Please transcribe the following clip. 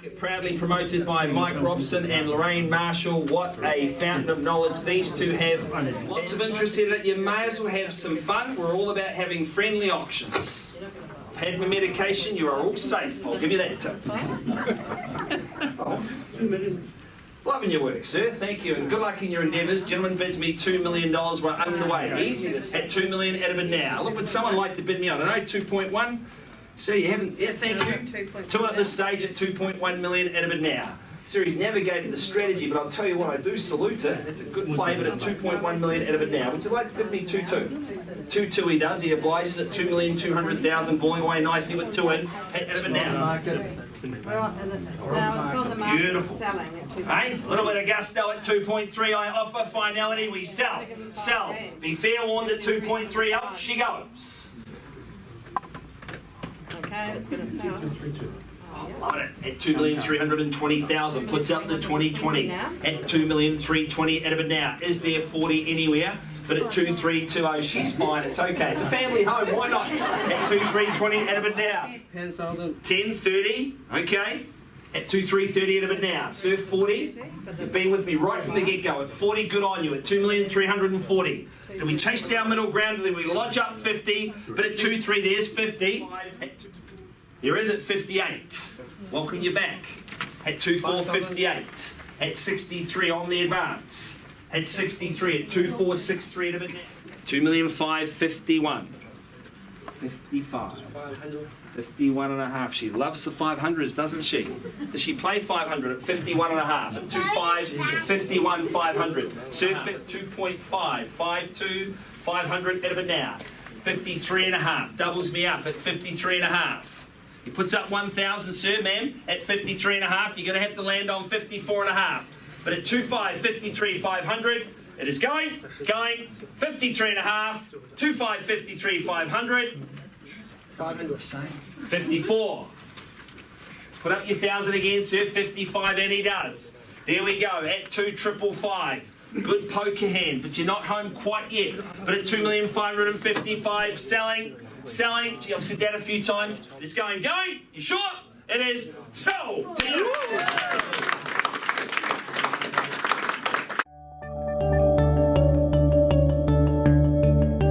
market, proudly promoted by Mike Robson and Lorraine Marshall. What a fountain of knowledge these two have. Lots of interest in it. You may as well have some fun. We're all about having friendly auctions. I've had my medication. You are all safe. I'll give you that tip. Loving your work, sir. Thank you, and good luck in your endeavours. Gentleman bids me $2 million. We're underway. Easy to set $2 million out of it now. Look, would someone like to bid me on? I know 2.1. Sir, you haven't. Yeah, thank you. 2 at this stage at 2.1 million out of it now. Sir, he's navigated the strategy, but I'll tell you what, I do salute it. It's a good play, but at 2.1 million out of it now. Would you like to bid me 2.2? 2.2 he does. He obliges at 2,200,000, falling away nicely with 2 in. Out of it now. Beautiful. Hey, a little bit of gusto at 2.3. I offer finality. We sell. Sell. Be fair warned at 2.3. Up she goes. Okay, it's going to sell. Love it. At 2,320,000. Puts up the 2020 at 2,320,000 out of it now. Is there 40 anywhere? But at 2,320, she's fine. It's okay. It's a family home. Why not? At 2,320 out of it now. 10,30. Okay. At 2,330 out of it now. Sir, 40. You've been with me right from the get-go. At 40, good on you. At 2,340,000. Do we chase down middle ground, or do we lodge up 50? But at 2.3, there's 50. There is at 58. Welcome you back. At 2.4, 58. At 63 on the advance. At 63, at 2.463 at 2,551,000. 55. 51 and a half. She loves the 500s, doesn't she? Does she play 500 at 51 and a half? At 2.5, 51, 500. Surf at 2.5, 5.2, 500 out of it now. 53 and a half. Doubles me up at 53 and a half. He puts up 1,000, sir, ma'am, at 53 and a half. You're going to have to land on 54 and a half. But at 2.5, 53, 500. It is going, 53 and a half, 2.5, 53, 500. 500 same. 54. Put up your 1,000 again, sir. 55, and he does. There we go, at 2,555. Good poker hand, but you're not home quite yet. But at 2,555,000, selling. Gee, I've said that a few times. It's going. You sure? It is sold.